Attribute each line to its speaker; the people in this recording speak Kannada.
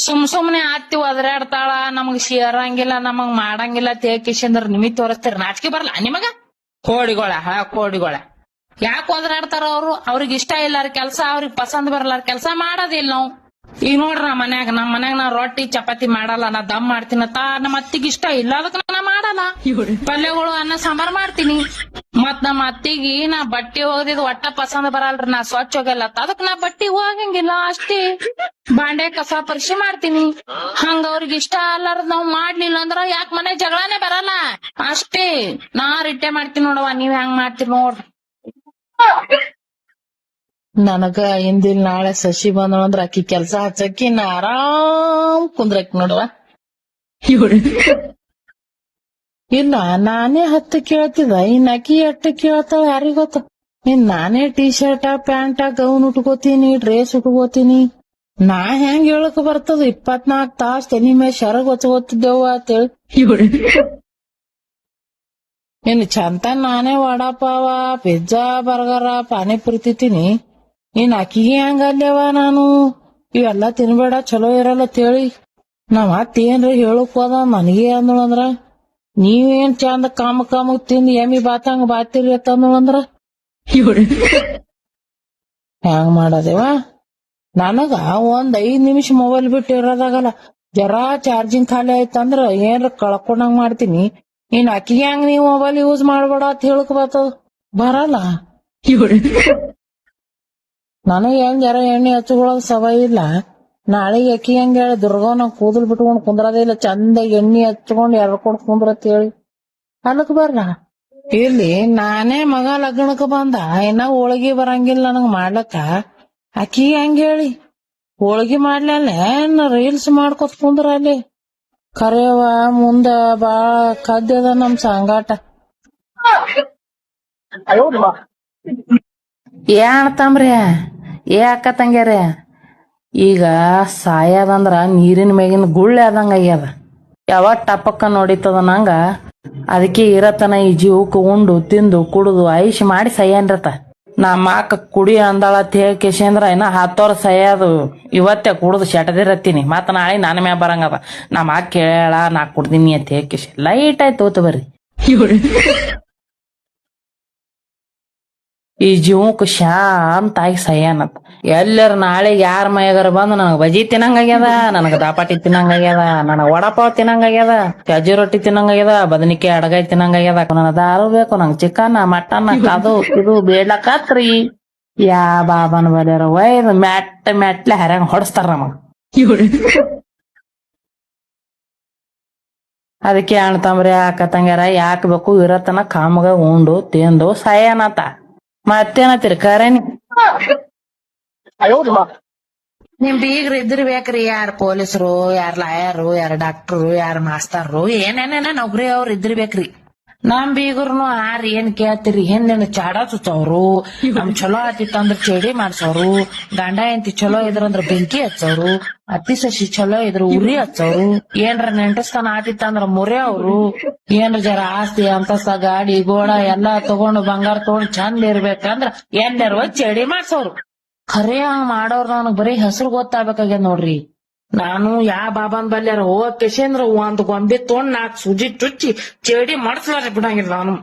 Speaker 1: ಸುಮ್ನೆ ಆತ್ತಿ ಒದರಾಡ್ತಾಳ, ನಮಗ್ ಸೇರಂಗಿಲ್ಲ, ನಮಗ್ ಮಾಡಂಗಿಲ್ಲ ತೇಕಿಶಂದ್ರ ನಿಮಿತ್ ತೋರಿಸ್ತೀರ, ನಾಚಿಕೆ ಬರಲ್ಲ ನಿಮಗ? ಕೋಡಿಗೋಳ ಕೋಡಿಗೋಳ ಯಾಕೆ ಒದರಾಡ್ತಾರ ಅವ್ರು? ಅವ್ರಿಗೆ ಇಷ್ಟ ಇಲ್ಲಾರ ಕೆಲ್ಸ, ಅವ್ರಿಗೆ ಪಸಂದ್ ಬರಲಾರ ಕೆಲ್ಸ ಮಾಡೋದಿಲ್ಲ ನಾವು. ಈಗ ನೋಡ್ರ ನಮ್ ಮನ್ಯಾಗ ನಾ ರೊಟ್ಟಿ ಚಪಾತಿ ಮಾಡಲ್ಲ, ನಾ ದಮ್ ಮಾಡ್ತೀನತ್ತ. ನಮ್ಮ ಅತ್ತಿಗೆ ಇಷ್ಟ ಇಲ್ಲ, ಅದಕ್ಕೆ ನಾ ಮಾಡಲ್ಲ. ಪಲ್ಯಗಳು ಅನ್ನ ಸಾಂಬಾರ್ ಮಾಡ್ತೀನಿ. ಮತ್ ನಮ್ಮ ಅತ್ತಿಗೆ ನಾ ಬಟ್ಟೆ ಹೋಗದಿದ್ ಒಟ್ಟ ಪಸಂದ್ ಬರಲ್ರಿ, ನಾ ಸ್ವಚ್ಛ ಹೋಗಲ್ಲ, ಅದಕ್ ನಾ ಬಟ್ಟಿ ಹೋಗಂಗಿಲ್ಲ ಅಷ್ಟೇ. ಬಾಂಡೆ ಕಸ ಪರಿಶಿ ಮಾಡ್ತೀನಿ. ಹಂಗ ಅವ್ರಿಗೆ ಇಷ್ಟ ಅಲ್ಲಾರದ್ ನಾವ್ ಮಾಡ್ಲಿಲ್ಲ ಅಂದ್ರ ಯಾಕೆ ಮನೆ ಜಗಳಾನೇ ಬರಲ್ಲ ಅಷ್ಟೇ. ನಾ ರಿಟ್ಟೆ ಮಾಡ್ತೀನಿ ನೋಡವ್ವ, ನೀವ್ ಹೆಂಗ್ ಮಾಡ್ತೀರಿ ನೋಡ್ರಿ. ನನಗ ಹಿಂದಿಲ್ ನಾಳೆ ಸಸಿ ಬಂದಳಂದ್ರ ಆಕಿ ಕೆಲ್ಸ ಹಚ್ಚಕ್ಕಿ ನಾ ಆರಾಮ್ ಕುಂದ್ರಕ್ ನೋಡುವ. ಇಲ್ಲ ನಾನೇ 10 ಕೇಳ್ತಿದ, ಇನ್ ಆಕಿ 8 ಕೇಳ್ತಾವ ಯಾರಿಗ ಗೊತ್ತ. ಇನ್ ನಾನೇ ಟೀ ಶರ್ಟ್ ಪ್ಯಾಂಟ್ ಗೌನ್ ಉಟ್ಕೋತೀನಿ, ಡ್ರೆಸ್ ಉಟ್ಕೋತೀನಿ. ನಾ ಹೆಂಗ್ ಹೇಳಕ್ ಬರ್ತದ? 24 ತಾಸ್ ತೆನಿ ಮೇಲೆ ಶರಗ್ ಹೊಚ್ಕೋತಿದ್ದೇವ ಅಂತೇಳಿ. ಇನ್ ಚಂತ ನಾನೇ ವಡಾಪಾವ, ಪಿಜ್ಜಾ, ಬರ್ಗರ, ಪಾನಿಪುರಿ ತಿಂತೀನಿ. ಇನ್ ಅಕ್ಕಿಗೆ ಹೆಂಗ ಅಲ್ಲೇವ ನಾನು ಇವೆಲ್ಲಾ ತಿನ್ಬೇಡ ಚಲೋ ಇರಲ್ಲ ತೇಳಿ ನಾವ್ ಮತ್ತೇನ್ರಿ ಹೇಳಕ್ ಹೋದ ನನಗೆ ಅಂದಳಂದ್ರ, ನೀವೇನ್ ಚಂದ ಕಾಮ ತಿಂದ್ ಎಮ್ಮಿ ಬಾತಂಗ ಬಾತಿರಿ ಅಂತಂದಳಂದ್ರ ಹೆಂಗ್ ಮಾಡದೇವ? ನನಗ ಒಂದ್ 5 ನಿಮಿಷ ಮೊಬೈಲ್ ಬಿಟ್ಟು ಇರೋದಾಗಲ್ಲ. ಜರಾ ಚಾರ್ಜಿಂಗ್ ಖಾಲಿ ಆಯ್ತಂದ್ರ ಏನ್ರ ಕಳ್ಕೊಂಡಂಗ್ ಮಾಡ್ತೀನಿ. ಇನ್ ಅಕ್ಕಿಗೆ ಹೆಂಗ್ ನೀವ್ ಮೊಬೈಲ್ ಯೂಸ್ ಮಾಡ್ಬೇಡ ಅಂತ ಹೇಳಕ್ ಬರ್ತದ? ಬರಲ್ಲ. ನನಗ್ ಹೆಂಗ್ ಜರ ಎಣ್ಣೆ ಹಚ್ಕೊಳ್ಳೋದ್ ಸವಾಯಿ ಇಲ್ಲ. ನಾಳೆಗೆ ಅಕ್ಕಿ ಹೆಂಗ್ ಹೇಳಿ ದುರ್ಗವನ ಕೂದಲ್ ಬಿಟ್ಕೊಂಡ್ ಕುಂದ್ರದೇ ಇಲ್ಲ, ಚಂದ ಎಣ್ಣೆ ಹಚ್ಕೊಂಡ್ ಎರ್ಕೊಂಡ್ ಕುಂದ್ರತ್ ಹೇಳಿ ಅಲ್ಲಕ್ ಬರ್ಲ. ಇಲ್ಲಿ ನಾನೇ ಮಗ ಲಗ್ನಕ್ ಬಂದ, ಇನ್ನ ಹೋಳಿಗೆ ಬರಂಗಿಲ್ಲ ನನಗ್ ಮಾಡ್ಲಕ್ಕ. ಅಕ್ಕಿ ಹೆಂಗ್ ಹೇಳಿ ಹೋಳಿಗೆ ಮಾಡ್ಲಲ್ಲ ರೀಲ್ಸ್ ಮಾಡ್ಕೊತ್ ಕುಂದ್ರ ಅಲ್ಲಿ. ಕರೆಯವ ಮುಂದ ಬಾಳ ಕದ್ಯದ ನಮ್ ಸಂಗಾಟ. ಅಣ್ತಂಬ್ರಿ, ಅಕ್ಕ ತಂಗ್ಯಾರ, ಈಗ ಸಾಯದಂದ್ರ ನೀರಿನ ಮೇಗಿನ ಗುಳ್ಳೆ ಆದಂಗ ಆಗ್ಯದ. ಯಾವ ಟಪಕ್ಕ ನೋಡಿತದ ನಂಗ. ಅದಕ್ಕೆ ಇರತನ ಈ ಜೀವಕ್ಕೆ ಉಂಡು ತಿಂದು ಕುಡುದು ಐಶ್ ಮಾಡಿ ಸಯ್ಯನ್ರತ. ನಮ್ಮ ಅಕ್ಕ ಕುಡಿ ಅಂದಾಳ ತೇಕೆಸಿ ಅಂದ್ರ ಇನ್ನ 10 ವರ್ಷ ಸಯ್ಯದು. ಇವತ್ತೇ ಕುಡುದು ಶೆಟದಿರತ್ತೀನಿ, ಮತ್ತ ನಾಳೆ ನನ್ನ ಮ್ಯಾಗ ಬರಂಗದ. ನಮ್ಮ ಅಕ್ಕ ಕೇಳ ನಾ ಕುಡ್ದೀನಿ ಅಂತ ತೇಕೆಸಿ ಲೈಟ್ ಆಯ್ತು ತೋತ ಬರ್ರಿ. ಈ ಜೀವಕ್ಕೆ ಶಾಂತಾಗಿ ಸಯ್ಯಾನತ್. ಎಲ್ಲರ ನಾಳೆ ಯಾರ ಮೈಗಾರ ಬಂದ್ ನನಗ್ ಬಜಿ ತಿನ್ನಂಗಾಗ್ಯದ, ನನಗ ದಾಪಾಟಿ ತಿನ್ನಂಗಾಗ್ಯದ, ನನಗ್ ವಡಪಾವ್ ತಿನ್ನಂಗಾಗ್ಯದ, ಸಜ್ಜಿ ರೊಟ್ಟಿ ತಿನ್ನಂಗಾಗ್ಯದ, ಬದನಿಕಾಯಿ ಅಡಗಾಯಿ ತಿನ್ನಂಗಾಗ್ಯದ, ನನಗ ದಾರು ಬೇಕು, ನಂಗ್ ಚಿಕನ್ ಮಟನ್ ಅದು ಇದು ಬೇಡ್ಲಕತ್ರಿ. ಯಾ ಬಾಬಾನ ಬಲ್ಯಾರ ಒಯ್ದು ಮೆಟ್ಲೆ ಹರ್ಯಾಂಗ ಹೊಡಸ್ತಾರ ನಮಗ. ಅದಕ್ಕೆ ಅಣ್ತಂಬ್ರಿ ಅಕ್ಕ ತಂಗ್ಯಾರ ಯಾಕ ಬೇಕು ಇರತನ ಕಾಮಗ ಉಂಡು ತಿಂದು ಸಯ್ಯಾನತ. ಮತ್ತೇನತ್ತೀರಿ ಕರೇನಿ? ನಿಮ್ ಬೀಗ್ರ ಇದ್ರ ಬೇಕ್ರಿ, ಯಾರ ಪೊಲೀಸರು, ಯಾರ ಲಾಯರು, ಯಾರ ಡಾಕ್ಟರು, ಯಾರ ಮಾಸ್ತರ್ರು, ಏನೇನೇನ ನೌಕರಿ ಅವ್ರ ಇದ್ರ ಬೇಕ್ರಿ. ನಮ್ ಬೀಗರ್ನು ಏನ್ ಕೇಳ್ತೀರಿ? ಹಿಂದಿನ ಚಾಡ ಚುಚ್ಚವ್ರು, ನಮ್ ಚಲೋ ಆತಿತ್ತಂದ್ರ ಚೇಡಿ ಮಾಡ್ಸವ್ರು, ಗಂಡ ಎಂತಿ ಚಲೋ ಇದ್ರಂದ್ರ ಬೆಂಕಿ ಹಚ್ಚವ್ರು, ಅತ್ತಿ ಸಸಿ ಚಲೋ ಇದ್ರ ಉರಿ ಹಚ್ಚವ್ರು, ಏನ್ರ ನೆಂಟಸ್ಥಾನ ಆತಿತ್ತಂದ್ರ ಮುರಿ ಅವ್ರು, ಏನ್ರ ಜರ ಆಸ್ತಿ ಅಂತಸ್ತ ಗಾಡಿ ಗೋಡ ಎಲ್ಲಾ ತಗೊಂಡು ಬಂಗಾರ ತಗೊಂಡು ಚಂದ ಇರ್ಬೇಕಂದ್ರ ಎಲ್ಲರೂ ಚೇಡಿ ಮಾಡ್ಸವ್ರು. ಖರೆ ಹಂಗ ಮಾಡೋರ್ ನನಗ್ ಬರೀ ಹೆಸರು ಗೊತ್ತಾಗ್ಬೇಕಾಗ್ಯದ ನೋಡ್ರಿ. ನಾನು ಯಾ ಬಾಬಾನ್ ಬಲ್ಯಾರ ಹೋಗಕೇಶಂದ್ರ ಒಂದ್ ಗೊಂಬೆ ತೊಗೊಂಡ್ 4 ಸೂಜಿ ಚುಚ್ಚಿ ಚೇಡಿ ಮಾಡ್ಸ್ಲಾರ ಬಿಡಂಗಿಲ್ಲ ನಾನು.